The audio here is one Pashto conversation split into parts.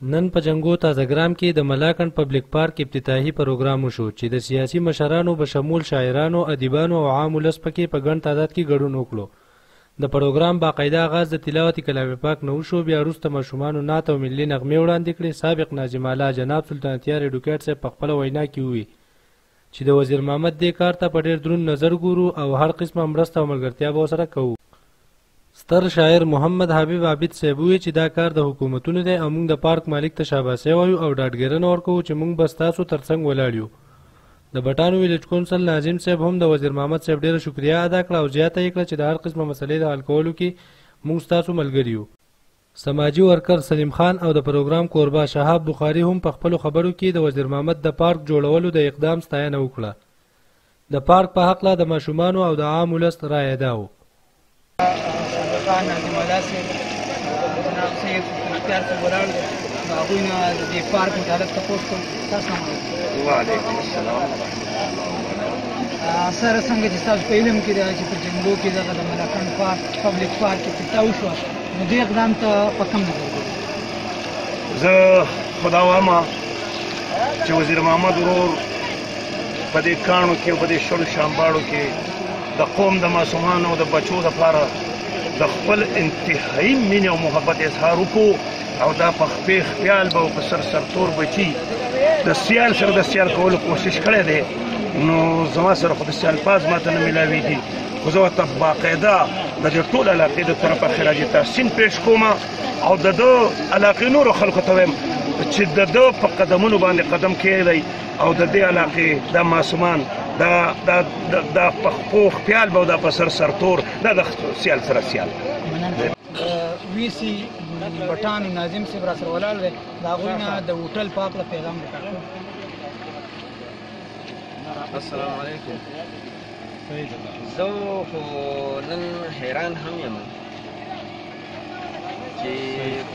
نن په جنګو تازهګرام کې د ملاکنډ پبلک پارک افتتاحي پروګرام وشو چې د سیاسي مشرانو بشمول شاعرانو، ادیبانو او عام ولس پکې په ګڼ تعداد کې ګډون وکړو. د پروګرام باقاعده آغاز د تلاوت کلام پاک نه وشو. بیا وروسته ماشومانو نعت او ملي نغمې وړاندې کړې. سابق ناظم اعلی جناب سلطان تیار ایډوکیټ صاحب په خپله وینا کې وویل چې د وزیر محمد دې کار ته په ډېر دروند نظر ګورو او هر قسمه مرسته او ملګرتیا به ورسره کوو. ستر شاعر محمد حبیب عابد صاحب وویل چې دا کار د حکومتونو دی او موږ د پارک مالک ته شاباسي وایو او ډاډګیرنه ورکوو چې موږ به ستاسو تر څنګ ولاړ یو. د بټانو ویلج کونسل ناظم صاحب هم د وزیر محمد صاحب ډېره شکریا ادا کړه او زیاته یې کړه چې د هر قسمه مسلې د حل کولو کې موږ ستاسو ملګري یو. سماجي ورکر سلیم خان او د پروګرام کوربه شهاب بخاري هم په خپلو خبرو کې د وزیر محمد د پارک جوړولو د اقدام ستاینه وکړه. د پارک په هکله د ماشومانو او د عام ولس رایه دا و. ناظم اعلی صاحب جناب صاحب اختیار صاحب ولاړ دی، د هغوی نه د دې پارک متعلق تپوس کوم. السلام علیکم. وعلیکم السلام. سره څنګه چې ستاسو په علم کې ده چې په جنګو کې دغه د ملاکنډ پارک پبلک پارک افتتاح وشوه، نو دې اقدام ته په کوم نظر ګورئ؟ زه خدا وایم چې وزیر محمد ورور په دې کاڼو کې او په دې شلو شامباړو کې د قوم د ماشومانو او د بچو دپاره د خپل انتهایی مینې او محبت اظهار وکړو او دا په خیال به او په سرتور بچي د سیال سره د سیال کولو کوشش کړی دی. نو زما سره خو د سیال پاس ماته نه میلاویږي، خو زه ورته باقاعده د دې ټول علاقې د طرفه خراج تحسین پیش کوم او د ده علاقې نورو خلکو ته وایم چې د ده په قدمونو باندې قدم کېږدی او د دې علاقې دا ماشومان دا په خپو خیال به او دا په سرتور دا د سیال سره سیال. وی سی بټانو ناظم صاحب را سره ولاړ دی، د هغوی نه د هوټل په هکله پیغام وکړه. السلام علیکم. زه خو نن حیران هم یم چې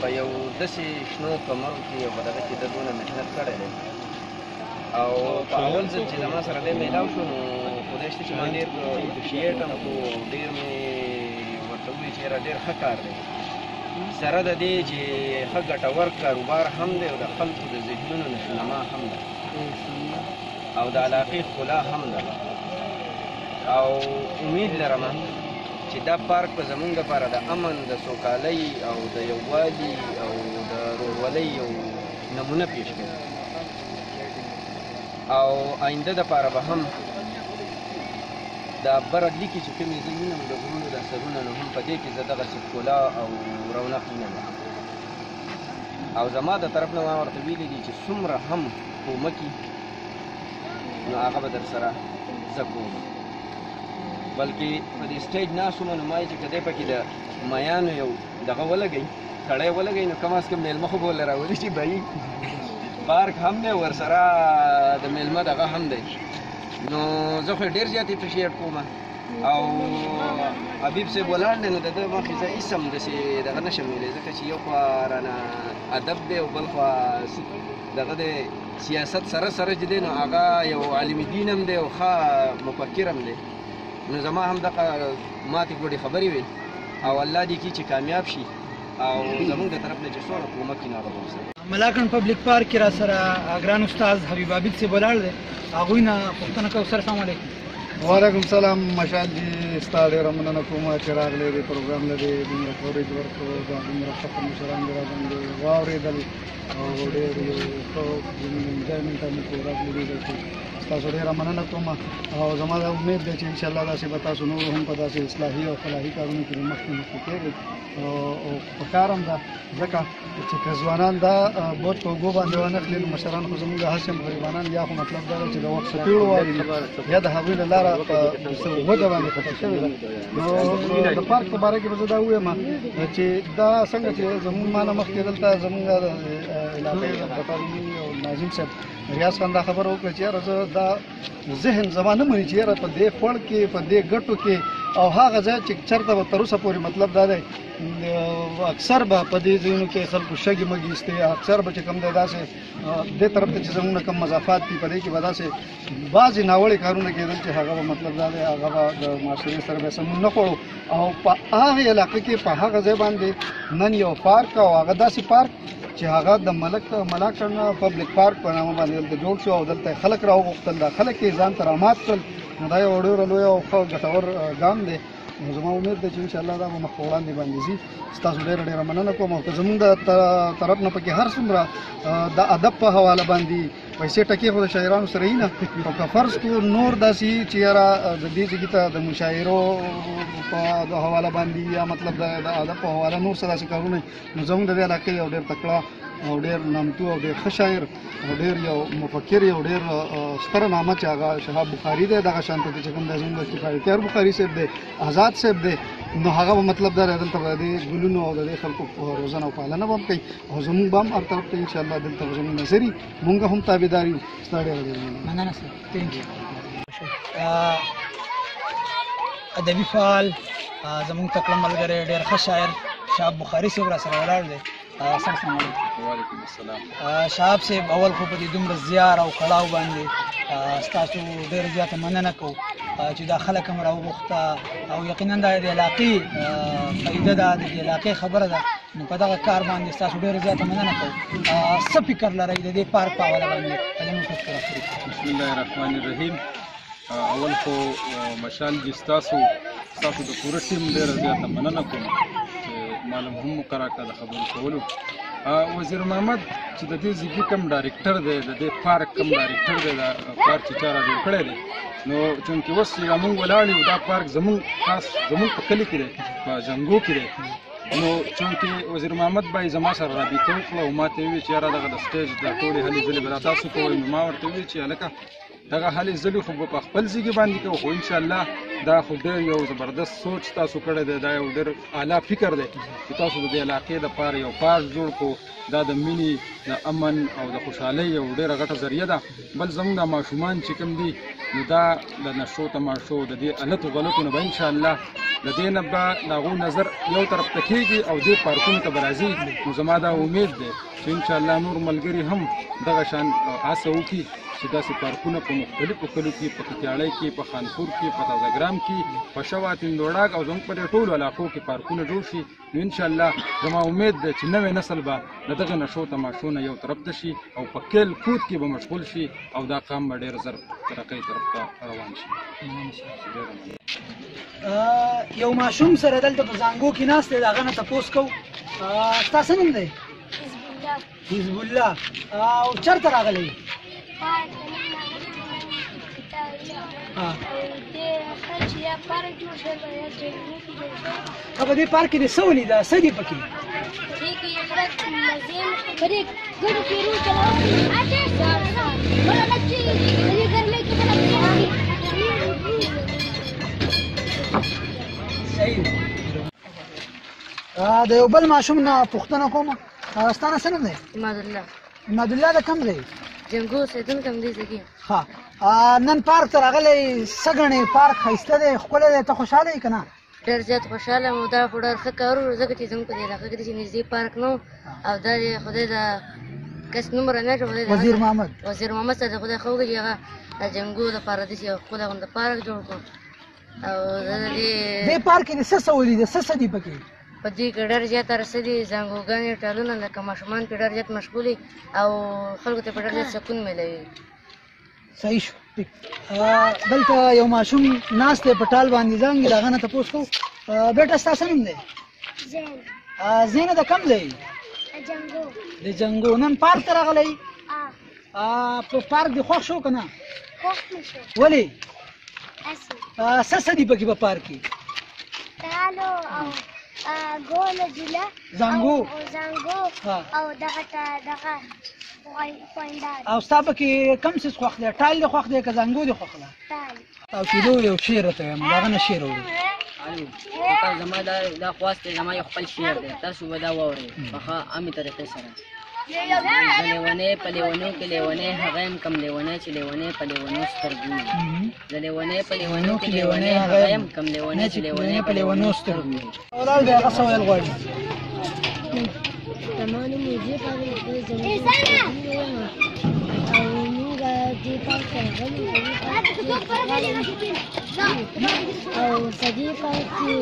په یو داسې شنو کمرو کې او په دغه کې د دونه محنت کړی دی او په اول ځل چې زما سره دی میلاو شو نو خدای شته چې ما ډېر اپریشیټ هم کړو، ډېر مې ورته وویل چې یاره ډېر ښه کار دی، سره د دې چې ښه ګټور کاروبار هم دی او د خلکو د ذهنونو نشونما هم ده او د علاقې ښکلا هم ده او امید لرم چې دا پارک به زموږ لپاره د امن، د سوکالۍ او د یووالي او د ورورولۍ یو نمونه پیش کړي او آینده دپاره به هم دا برډلي کې چې کومې زه وینم د غرونو دا سرونه نو هم په دې کې زه دغسې ښکلا او رونق وینم او زما د طرف نه ما ورته ویلي دي چې څومره هم کومکي نو هغه به در سره زه کوم، بلکې په دې سټیج ناست وم نو ما یې چې که دی پکې د میانو یو دغه ولګوي سړی ولګوي نو کم از کم میلمه خو به ورله راولي چې بهي پارک هم دی ورسره د میلمه دغه هم دی نو زه خو ډېر زیات اپریشیټ کوم او حبیب صاحب ولاړ دی نو د ده مخې زه هېڅ هم داسې دغه نه شم ویلی ځکه چې یو خوا رانه ادب دی او بل خوا دغه دی سیاست سره چې دی نو هغه یو عالم دین هم دی او ښه مفکر هم دی نو زما هم دغه ماتې ګوډې خبرې وې او الله دې کړي چې کامیاب شي او زموږ د طرف نه چې څومره کومک کړي نو هغه به ورسره. ملاکنډ پبلک پارک کې را سره ګران استاد حبیب عابد صاحب ولاړ دی، هغوی نه پوښتنه کوو. سر السلام علیکم. وعلیکم السلام. مشال جي ستا ډېره مننه کوم چې راغلی دې پروګرام له دې دومره کوریج ورکړو، دا دومره ښه مشران دې راباندې واورېدل او ډېر یو ښه انجوایمنټ هم مو راغلی دی. تاسو ډېره مننه کوم او زما دا امید دی چې انشاءالله داسې به تاسو نور هم په داسې اصلاحي او فلاحي کارونو کې مخکې کېږئ او په کار هم ده ځکه چې که ځوانان دا بوج په اوږو باندې وانخلي نو مشران خو زموږ هسې هم غریبانان یا خو مطلب دا دی چې د وخت سپېړو واوړي یا د هغوی له لاره په وده باندې خطا شوې ده. نو د پارک په باره کې به زه دا ووایم چې دا څنګه چې زموږ ما نه مخکې دلته زموږ علاقې بطالمي او ناظم صاحب ریاض خان دا خبره وکړه چې یاره زه دا ذهن زما نه مني چې یاره په دې خوړ کې په دې ګټو کې او هغه ځای چې چېرته به تر اوسه پورې مطلب دا دی اکثر به په دې ځایونو کې خلکو شګې مګې ایستې، اکثر به چې کوم دی داسې دې طرف ته چې زموږ نه کوم مضافات دي په دې کې به داسې بعضې ناوړې کارونه کېدل چې هغه به مطلب دا دی هغه به د معاشرې سره به سمون نه خوړو او په هغې علاقه کې په هغه ځای باندې نن یو پارک او هغه داسې پارک چې هغه د ملاکنډ پبلک پارک په نامه باندې دلته جوړ شو او دلته خلک راوغوښتل دا خلک یې ځان ته رامات کړل نو دا یو ډېره لوی او ښه ګټور ګام دی نو زما امید ده چې انشاءالله دا به مخ په وړاندې باندې ځي ستاسو ډېره مننه کوم او که زمونږ د طرف نه پکې هر څومره د ادب په حواله باندې پیسې ټکې خو د شاعرانو سره وي نه او که فرض کړو نور داسې چې یاره د دې ځای ته د مشاعرو په حواله باندې یا مطلب د ادب په حواله نور څه داسې کارونه نو زموږ د دې علاقې یو ډېر تکړه او ډېر نامتو او ډېر ښه شاعر او ډېر یو مفکر یو ډېر ستره نامه چې هغه شهاب بخاري دی دغه شانته چې کوم دی زموږ کفایتیار بخاري صاحب دی آزاد صاحب دی نو هغه به مطلب دا دی دلته به د ګلونو او د دې خلکو روزنه او پالنه به هم کوي او زموږ به هم هر طرف ته انشاءالله دلته به زموږ نظر وي مونږ هم تابعدار یو ستا ډېره مننه سر ادبي فعال زموږ تکړه ملګری ډېر ښه شاعر شهاب بخاري صاحب را سره ولاړ دی السلام علیکم. وعلیکم السلام. شهاب صاحب اول خو په دې دومره زیار او کړاو باندې ستاسو ډېر زیاته مننه کوو چې دا خلک هم راوغوښته او یقینا دا د علاقې فایده ده د دې علاقې خبره ده نو په دغه کار باندې ستاسو ډېره زیاته مننه کوو څه فکر لرئ د دې پارک په حواله باندې زموږ تذکره کړئ. بسم الله الرحمن الرحیم. اول خو مشال جي ستاسو د پوره ټیم ډېره زیاته مننه کوم معلوم هم مقرره کړه د خبرو کولو. وزیر محمد چې د دې ځای کوم ډایرکټر دی د دې پارک کوم ډایرکټر دی دا پارک چې چا راجوړ کړی دی نو چونکې اوس چې موږ ولاړ یو دا پارک زموږ خاص زموږ په کلي کې دی په جنګو کې دی نو چونکې وزیر محمد بای زما سره رابطه وکړه او ما ته یې وویل چې یاره دغه د سټیج دا ټولې هلې ځلې به را تاسو کوئ نو ما ورته وویل چې هلکه دغه هلې ځلې خو به په خپل ځای کې باندې کوو خو انشاءالله دا خو ډېر یو زبردست سوچ تاسو کړی دی دا یو ډېر اعلی فکر دی چې تاسو د دې علاقې دپاره یو پارک جوړ کړو دا د مینې د امن او د خوشحالۍ یو ډېره غټه ذریعه ده بل زموږ دا ماشومان چې کوم دي نو دا د نشو تماشو د دې التو غلطو نه به انشاءالله د دې نه به د هغوی نظر یو طرف ته کېږي او دې پارکونو ته به راځي نو زما دا امید دی چې انشاءالله نور ملګري هم دغه شان هڅه وکړي چې داسې پارکونه په مختلفو کلو کې په کتیاړۍ کې په خانپور کې په تازهګرام کې په شوا تندوړاک او زموږ په دې ټولو علاقو کې پارکونه جوړ شي نو انشاءالله زما امید ده چې نوی نسل به د دغه نشو تماشو نه یو طرف ته شي او په کیل کود کې به مشغول شي او دا قام به ډېر زر ترقۍ طرف ته روان شي. یو ماشوم سره دلته په زانګو کې ناست دی د هغه نه تپوس کوو ستا څه نوم دی؟ حزب الله. او چېرته راغلی؟ په دې پارک کې دې څه ولیده څه دي پکې؟ د یو بل ماشوم نه پوښتنه کوم ستا نه څه نوم دی؟ عمادالله د کوم ځای؟ جنګو سیدون کم دی زګي. ها نن پارک ته راغلی څه ګڼې پارک ښایسته دی ښکلی دی ته خوشحاله یې که نه؟ ډېر زیات خوشحاله یم دا خو ډېر ښه کار و ځکه چې زموږ په دې علاقه کې چې نږدې پارک نه و او دا د خدای د کس نوم رانه خدای وزیر محمد صاحب د خدای ښه وکړي چې هغه د جنګو دپاره داسې یو ښکلی غونډه پارک جوړ کړو او دې پارک کې دې څه څه ولیده څه څه دي پکې؟ په دې کې ډېر زیات رسه دي زانګوګانې ټالونه لکه ماشومان پې ډېر زیات مشغول او خلکو ته په ډېر زیات سکون میلوي. صحیح شو. دلته یو ماشوم ناست دی په ټال باندې زانګي د هغه نه تپوس کوو بیټه ستا څه نوم دی؟ زینه د کوم ځای؟ د جنګو. نن پارک ته راغلی؟ په پارک دې خوښ شو که نه؟ ولې؟ څه څه دي پکې په پارک کې؟ ګوله جوله زانګو او دغه پوینډار. او ستا پکې کوم څیز خوښ دی؟ ټال دې خوښ دی که زانګو دې خوښ ده؟ او کېدو یو شعر راته وایم د هغه نه شعر اورو. زما دا خواست دی زما یو خپل شعر دی تاسو به دا واورئ په ښه عامې طریقې سره. زه لیونی په لیونو کې لیونی هغه یم کم لیونی چې لیونی په لیونو سترګو وي. زه لیونی په لیونو کې لیونی هغه یم کم لیونی چې لیونی په لیونو سترګو وي. ولاړ دی هغه څه ویل غواړي؟ زما نوم وزیر او موږ دې پارک ته راغلي او په دې پارک کې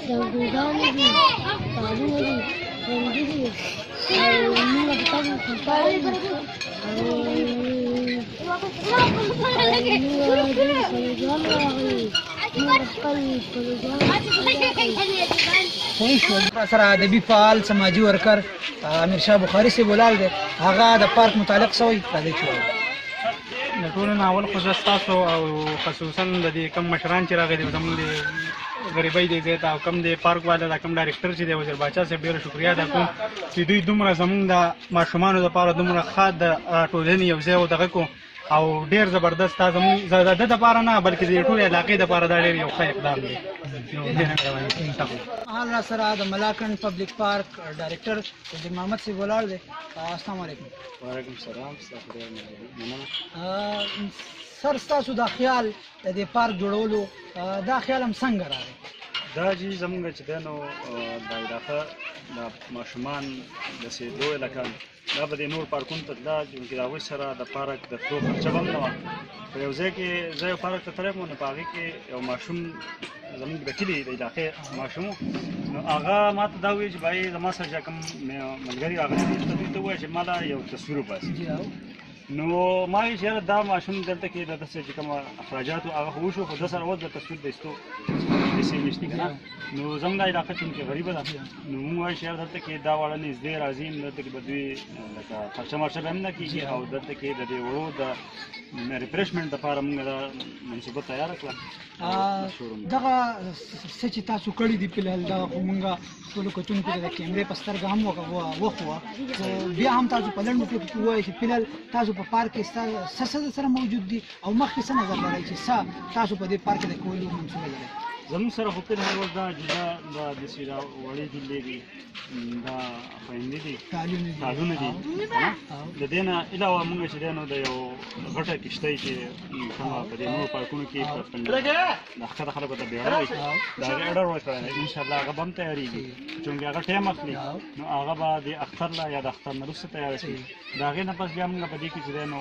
زانګوګانې دي ټالونه دي ژوندي دي موږ د تاسو خوشحاله یو سره ادبي فعال سماجي ورکر امیر شاه بخاري صاحب ولاړ دی هغه د پارک متعلق سوی راځي چې د ټولو نه اول خو زه ستاسو او خصوصا د دې کم مشران چې راغلي دي زموږ د غریبۍ دی ځای ته او کم د پارک والا د کم ډایرکټر چې دی وزیر باچا صاحب ډېره شکریا ادا کوم چې دوی دومره زموږ د ماشومانو دپاره دومره ښه د ټولنې یو ځای ودغه کو او ډېر زبردست دا زموږ د ده دپاره نه بلکې د ټولې علاقې دپاره دا ډېر یو ښه اقدام دی حال را سره د ملاکنډ پبلک پارک ډایرکټر وزیر محمد صاحب ولاړ دی السلام علیکم وعلیکم السلام سر ستاسو دا خیال د دې پارک جوړولو دا خیال هم څنګه راغی دا چې زموږ چې دی نو د علاقه د ماشومان د سیدو علاقه دا به د نور پارکونو ته تله چې د هغوی سره د پارک د تلو خرچه به هم نه وه په یو ځای کې زه یو پارک ته تللی وم نو په هغې کې یو ماشوم زموږ د کلي د علاقې ماشوم نو هغه ما ته دا وویل چې بھائی زما سره چې کوم ملګري راغلي دي ته دوی ته ووایه چې ما له یو تصویر وباسي نو ما ویل چې یاره دا ماشوم دلته کې د داسې چې کوم اخراجات وو هغه خو وشو خو ده سره اوس د تصویر د ایستو پیسې نشته که نه نو زموږ دا علاقه چونکې غریبه ده نو موږ وایو چې یاره دلته کې دا واړه نږدې راځي دلته کې به دوی لکه خرچه مرچه به هم نه کېږي او دلته کې د دې وړو د ریفریشمنټ دپاره موږ دا منصوبه تیاره کړه دغه څه چې تاسو کړي دي فلحال دغه خو موږ ټولو کتونکو ته د کیمرې په سترګه هم وښوه خو بیا هم تاسو په لنډو ټکو کې ووایئ چې فلحال تاسو په پارک کې څه سره موجود دي او مخکې څه نظر لرئ چې څه تاسو په دې پارک کې د کولو منصوبه لرئ زموږ سره خو فلحال اوس دا جدا دا داسې دا وړې جلې دي دا خویندې دي تالونه دي د دې نه علاوه موږ چې دی نو د یو غټه کښتۍ چې کومه په دې نورو پارکونو کې د ښکته خلکو ته بیړه وي د هغې اډر ورکړی دی انشاءالله هغه به هم تیارېږي چونکې هغه ټایم اخلي نو هغه به د اختر له یا د اختر نه وروسته تیاره شي د هغې نه پس بیا موږ په دې کې چې دی نو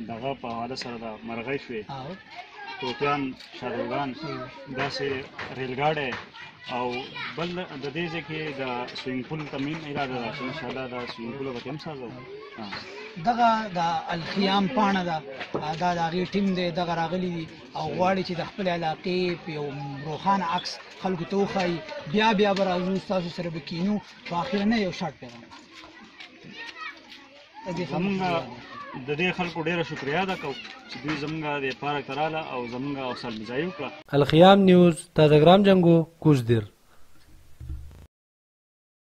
د هغه په حواله سره د مرغۍ شوې توتیان شادوګان داسې ریلګاډی او بل د دې ځای کې د سویمنګ پول ته مین اراده ده چې انشاءالله دا سویمنګ پول به هم سازو دغه د الخیام پاڼه ده دا د هغې ټیم دی دغه راغلي دي او غواړي چې د خپلې علاقې په یو روښانه عکس خلکو ته وښایي بیا به راځو ستاسو سره به کینو په اخرنی یو شارټ پیغام د دې خلکو ډیره شکریا ادا کوو چې دوی زموږ د پارک ته راغله او زموږ حوصله افزایي وکړه. الخیام نیوز تازه ګرام جنګو کوزدیر.